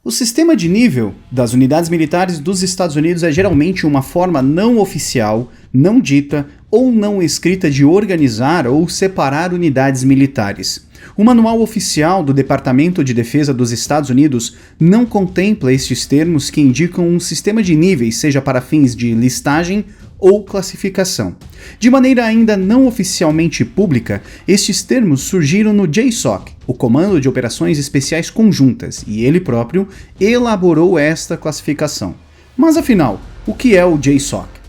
O sistema de nível das unidades militares dos Estados Unidos é geralmente uma forma não oficial, não dita ou não escrita de organizar ou separar unidades militares. O Manual Oficial do Departamento de Defesa dos Estados Unidos não contempla estes termos que indicam um sistema de níveis, seja para fins de listagem ou classificação. De maneira ainda não oficialmente pública, estes termos surgiram no JSOC, o Comando de Operações Especiais Conjuntas, e ele próprio elaborou esta classificação. Mas afinal, o que é o JSOC?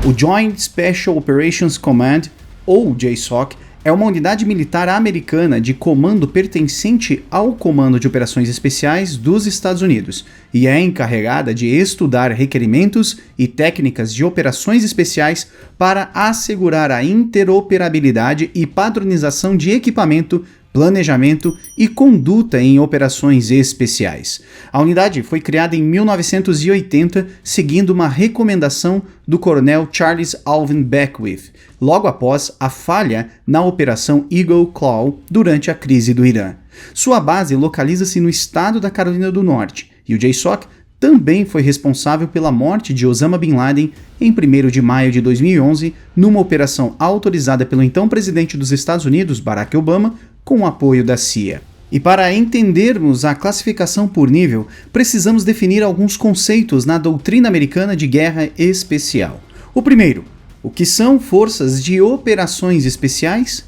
O Joint Special Operations Command, ou JSOC, é uma unidade militar americana de comando pertencente ao Comando de Operações Especiais dos Estados Unidos e é encarregada de estudar requerimentos e técnicas de operações especiais para assegurar a interoperabilidade e padronização de equipamento, planejamento e conduta em operações especiais. A unidade foi criada em 1980, seguindo uma recomendação do coronel Charles Alvin Beckwith, logo após a falha na Operação Eagle Claw durante a crise do Irã. Sua base localiza-se no estado da Carolina do Norte, e o JSOC também foi responsável pela morte de Osama Bin Laden em 1º de maio de 2011, numa operação autorizada pelo então presidente dos Estados Unidos, Barack Obama, com o apoio da CIA. E para entendermos a classificação por nível, precisamos definir alguns conceitos na doutrina americana de guerra especial. O primeiro, o que são forças de operações especiais?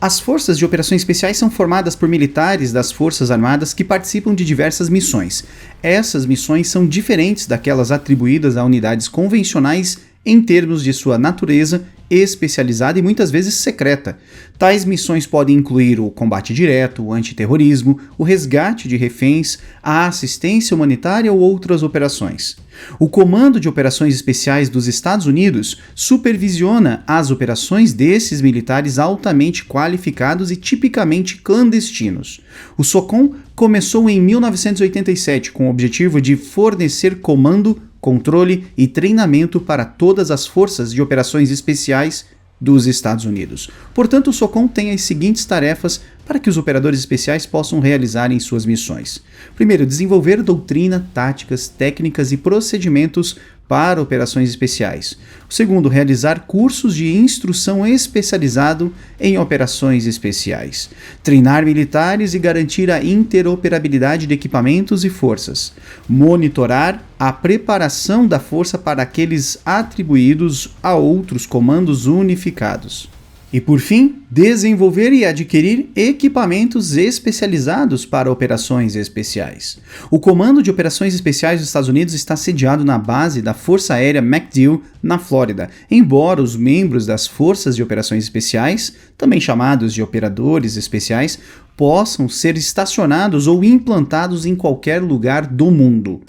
As forças de operações especiais são formadas por militares das Forças Armadas que participam de diversas missões. Essas missões são diferentes daquelas atribuídas a unidades convencionais em termos de sua natureza especializada e muitas vezes secreta. Tais missões podem incluir o combate direto, o antiterrorismo, o resgate de reféns, a assistência humanitária ou outras operações. O Comando de Operações Especiais dos Estados Unidos supervisiona as operações desses militares altamente qualificados e tipicamente clandestinos. O SOCOM começou em 1987 com o objetivo de fornecer comando, controle e treinamento para todas as forças de operações especiais dos Estados Unidos. Portanto, o SOCOM tem as seguintes tarefas para que os operadores especiais possam realizar em suas missões. Primeiro, desenvolver doutrina, táticas, técnicas e procedimentos para operações especiais. O segundo, realizar cursos de instrução especializado em operações especiais. Treinar militares e garantir a interoperabilidade de equipamentos e forças. Monitorar a preparação da força para aqueles atribuídos a outros comandos unificados. E, por fim, desenvolver e adquirir equipamentos especializados para operações especiais. O Comando de Operações Especiais dos Estados Unidos está sediado na base da Força Aérea MacDill, na Flórida, embora os membros das Forças de Operações Especiais, também chamados de operadores especiais, possam ser estacionados ou implantados em qualquer lugar do mundo.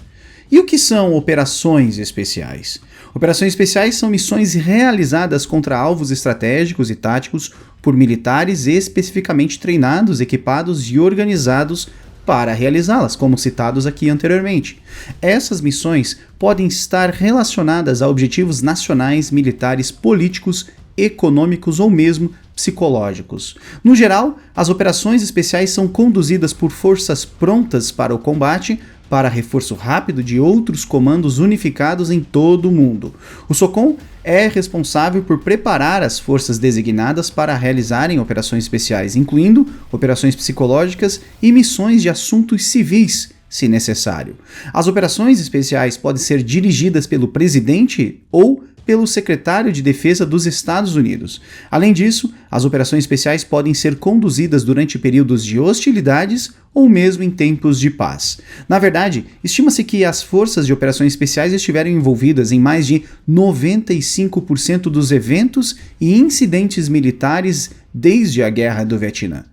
E o que são operações especiais? Operações especiais são missões realizadas contra alvos estratégicos e táticos por militares especificamente treinados, equipados e organizados para realizá-las, como citados aqui anteriormente. Essas missões podem estar relacionadas a objetivos nacionais, militares, políticos, econômicos ou mesmo psicológicos. No geral, as operações especiais são conduzidas por forças prontas para o combate, para reforço rápido de outros comandos unificados em todo o mundo. O SOCOM é responsável por preparar as forças designadas para realizarem operações especiais, incluindo operações psicológicas e missões de assuntos civis, se necessário. As operações especiais podem ser dirigidas pelo presidente ou pelo secretário de Defesa dos Estados Unidos. Além disso, as operações especiais podem ser conduzidas durante períodos de hostilidades ou mesmo em tempos de paz. Na verdade, estima-se que as forças de operações especiais estiveram envolvidas em mais de 95% dos eventos e incidentes militares desde a Guerra do Vietnã.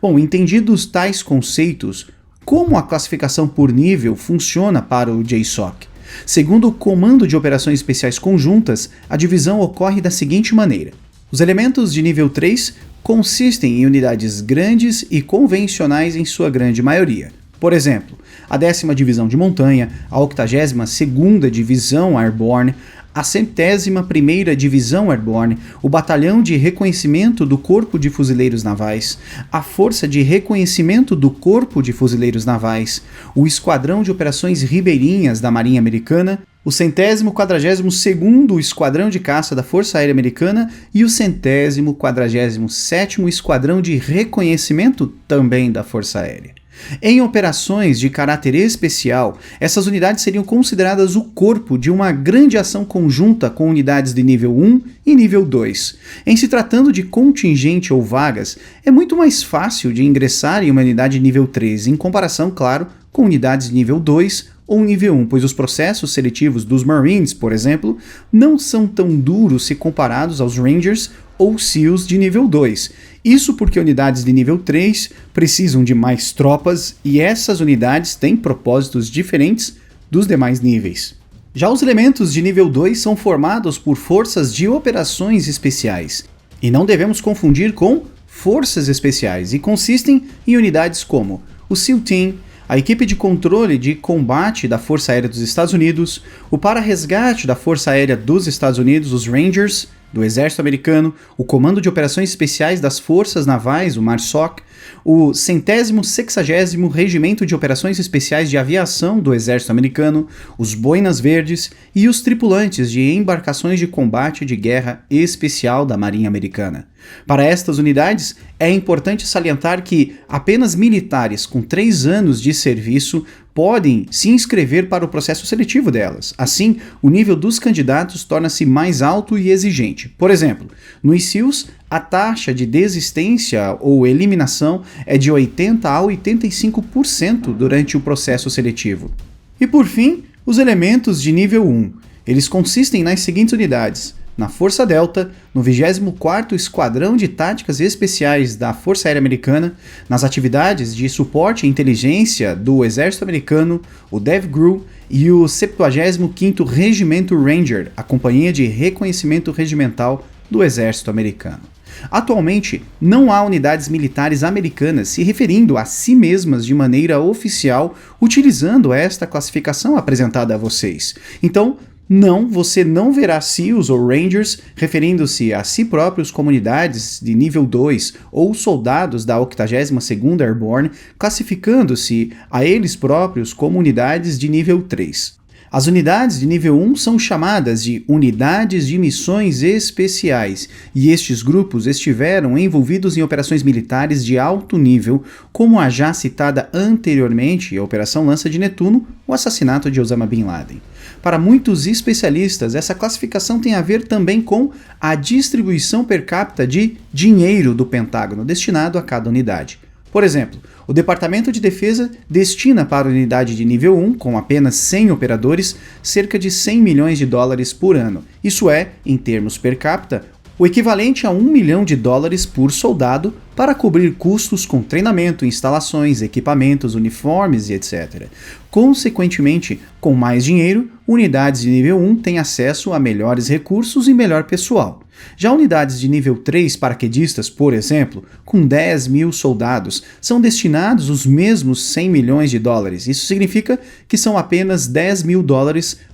Bom, entendidos tais conceitos, como a classificação por nível funciona para o JSOC? Segundo o Comando de Operações Especiais Conjuntas, a divisão ocorre da seguinte maneira. Os elementos de nível 3 consistem em unidades grandes e convencionais em sua grande maioria. Por exemplo, a 10ª Divisão de Montanha, a 82ª Divisão Airborne, a 101ª Divisão Airborne, o Batalhão de Reconhecimento do Corpo de Fuzileiros Navais, a Força de Reconhecimento do Corpo de Fuzileiros Navais, o Esquadrão de Operações Ribeirinhas da Marinha Americana, o 142º Esquadrão de Caça da Força Aérea Americana e o 147º Esquadrão de Reconhecimento também da Força Aérea. Em operações de caráter especial, essas unidades seriam consideradas o corpo de uma grande ação conjunta com unidades de nível 1 e nível 2. Em se tratando de contingente ou vagas, é muito mais fácil de ingressar em uma unidade de nível 3, em comparação, claro, com unidades de nível 2 ou nível 1, pois os processos seletivos dos Marines, por exemplo, não são tão duros se comparados aos Rangers ou SEALs de nível 2. Isso porque unidades de nível 3 precisam de mais tropas e essas unidades têm propósitos diferentes dos demais níveis. Já os elementos de nível 2 são formados por forças de operações especiais, e não devemos confundir com forças especiais, e consistem em unidades como o SEAL Team, a equipe de controle de combate da Força Aérea dos Estados Unidos, o para-resgate da Força Aérea dos Estados Unidos, os Rangers, do Exército Americano, o Comando de Operações Especiais das Forças Navais, o MARSOC, o 160º Regimento de Operações Especiais de Aviação do Exército Americano, os Boinas Verdes e os tripulantes de embarcações de combate de guerra especial da Marinha Americana. Para estas unidades, é importante salientar que apenas militares com 3 anos de serviço podem se inscrever para o processo seletivo delas. Assim, o nível dos candidatos torna-se mais alto e exigente. Por exemplo, nos SEALs, a taxa de desistência ou eliminação é de 80% a 85% durante o processo seletivo. E por fim, os elementos de nível 1. Eles consistem nas seguintes unidades: na Força Delta, no 24º Esquadrão de Táticas Especiais da Força Aérea Americana, nas atividades de suporte e inteligência do Exército Americano, o DEVGRU e o 75º Regimento Ranger, a Companhia de Reconhecimento Regimental do Exército Americano. Atualmente, não há unidades militares americanas se referindo a si mesmas de maneira oficial, utilizando esta classificação apresentada a vocês. Então, você não verá SEALs ou Rangers referindo-se a si próprios como unidades de nível 2 ou soldados da 82ª Airborne classificando-se a eles próprios como unidades de nível 3. As unidades de nível 1 são chamadas de unidades de missões especiais, e estes grupos estiveram envolvidos em operações militares de alto nível, como a já citada anteriormente, a Operação Lança de Netuno, o assassinato de Osama Bin Laden. Para muitos especialistas, essa classificação tem a ver também com a distribuição per capita de dinheiro do Pentágono destinado a cada unidade. Por exemplo, o Departamento de Defesa destina para a unidade de nível 1, com apenas 100 operadores, cerca de $100 milhões por ano. Isso é, em termos per capita, o equivalente a $1 milhão por soldado para cobrir custos com treinamento, instalações, equipamentos, uniformes e etc. Consequentemente, com mais dinheiro, unidades de nível 1 têm acesso a melhores recursos e melhor pessoal. Já unidades de nível 3 paraquedistas, por exemplo, com 10 mil soldados, são destinados os mesmos $100 milhões. Isso significa que são apenas $10 mil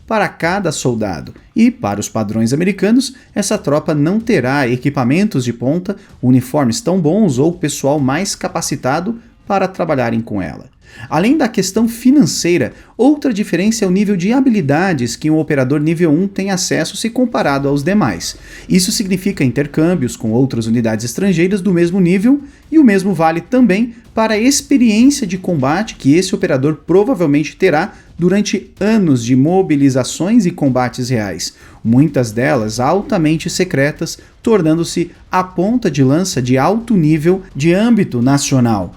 para cada soldado. E, para os padrões americanos, essa tropa não terá equipamentos de ponta, uniformes tão bons ou pessoal mais capacitado para trabalharem com ela. Além da questão financeira, outra diferença é o nível de habilidades que um operador nível 1 tem acesso se comparado aos demais. Isso significa intercâmbios com outras unidades estrangeiras do mesmo nível, e o mesmo vale também para a experiência de combate que esse operador provavelmente terá durante anos de mobilizações e combates reais, muitas delas altamente secretas, tornando-se a ponta de lança de alto nível de âmbito nacional.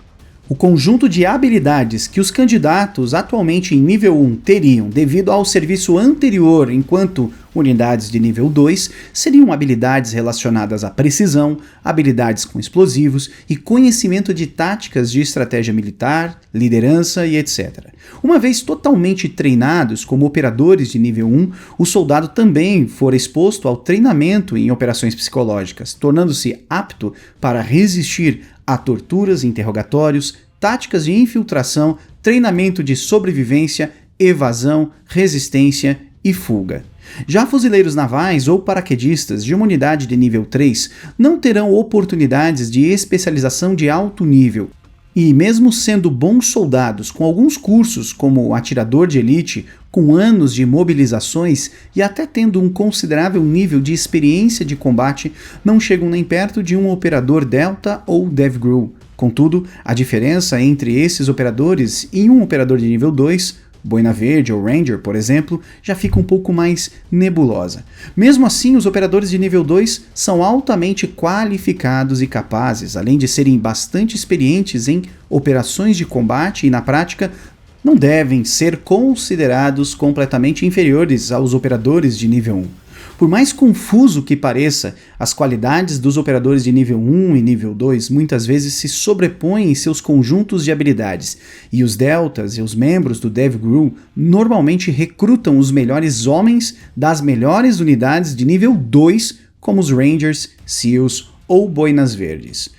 O conjunto de habilidades que os candidatos atualmente em nível 1 teriam devido ao serviço anterior enquanto unidades de nível 2 seriam habilidades relacionadas à precisão, habilidades com explosivos e conhecimento de táticas de estratégia militar, liderança e etc. Uma vez totalmente treinados como operadores de nível 1, o soldado também for exposto ao treinamento em operações psicológicas, tornando-se apto para resistir a torturas, interrogatórios, táticas de infiltração, treinamento de sobrevivência, evasão, resistência e fuga. Já fuzileiros navais ou paraquedistas de uma unidade de nível 3 não terão oportunidades de especialização de alto nível. E mesmo sendo bons soldados com alguns cursos como atirador de elite, com anos de mobilizações e até tendo um considerável nível de experiência de combate, não chegam nem perto de um operador Delta ou DevGru. Contudo, a diferença entre esses operadores e um operador de nível 2, Boina Verde ou Ranger, por exemplo, já fica um pouco mais nebulosa. Mesmo assim, os operadores de nível 2 são altamente qualificados e capazes, além de serem bastante experientes em operações de combate e, na prática, não devem ser considerados completamente inferiores aos operadores de nível 1. Por mais confuso que pareça, as qualidades dos operadores de nível 1 e nível 2 muitas vezes se sobrepõem em seus conjuntos de habilidades, e os Deltas e os membros do DevGru normalmente recrutam os melhores homens das melhores unidades de nível 2, como os Rangers, SEALs ou Boinas Verdes.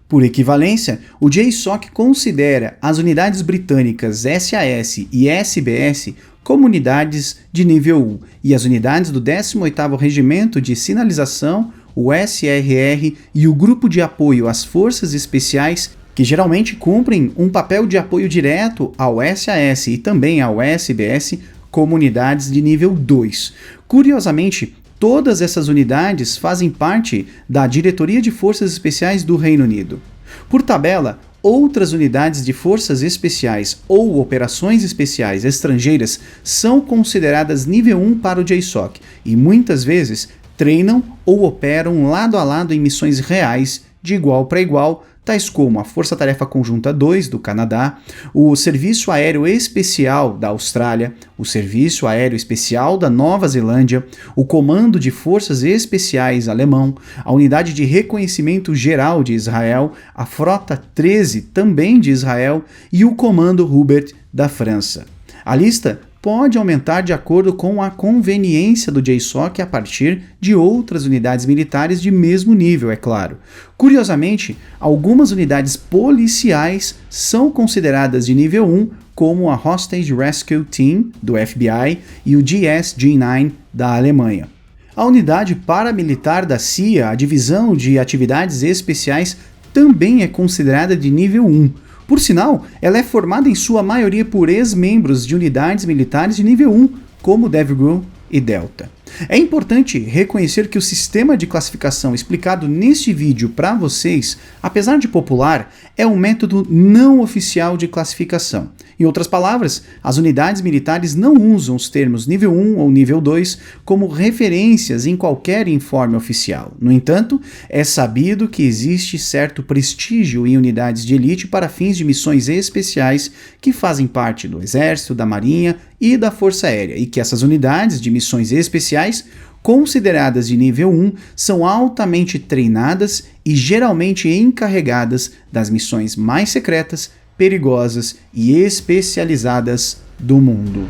Por equivalência, o JSOC considera as unidades britânicas SAS e SBS como unidades de nível 1 e as unidades do 18º Regimento de Sinalização, o SRR e o Grupo de Apoio às Forças Especiais, que geralmente cumprem um papel de apoio direto ao SAS e também ao SBS, como unidades de nível 2. Curiosamente, todas essas unidades fazem parte da Diretoria de Forças Especiais do Reino Unido. Por tabela, outras unidades de forças especiais ou operações especiais estrangeiras são consideradas nível 1 para o JSOC e muitas vezes treinam ou operam lado a lado em missões reais de igual para igual, tais como a Força Tarefa Conjunta 2 do Canadá, o Serviço Aéreo Especial da Austrália, o Serviço Aéreo Especial da Nova Zelândia, o Comando de Forças Especiais alemão, a Unidade de Reconhecimento Geral de Israel, a Frota 13 também de Israel e o Comando Hubert da França. A lista pode aumentar de acordo com a conveniência do JSOC a partir de outras unidades militares de mesmo nível, é claro. Curiosamente, algumas unidades policiais são consideradas de nível 1, como a Hostage Rescue Team, do FBI, e o GSG-9, da Alemanha. A unidade paramilitar da CIA, a Divisão de Atividades Especiais, também é considerada de nível 1. Por sinal, ela é formada em sua maioria por ex-membros de unidades militares de nível 1, como DevGru e Delta. É importante reconhecer que o sistema de classificação explicado neste vídeo para vocês, apesar de popular, é um método não oficial de classificação. Em outras palavras, as unidades militares não usam os termos nível 1 ou nível 2 como referências em qualquer informe oficial. No entanto, é sabido que existe certo prestígio em unidades de elite para fins de missões especiais que fazem parte do Exército, da Marinha e da Força Aérea, e que essas unidades de missões especiais, consideradas de nível 1, são altamente treinadas e geralmente encarregadas das missões mais secretas, perigosas e especializadas do mundo.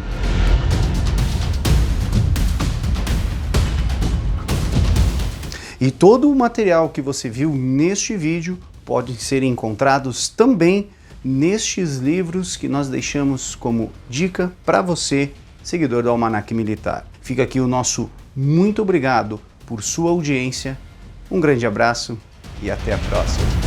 E todo o material que você viu neste vídeo pode ser encontrados também nestes livros que nós deixamos como dica para você, seguidor do Almanac Militar. Fica aqui o nosso muito obrigado por sua audiência, um grande abraço e até a próxima.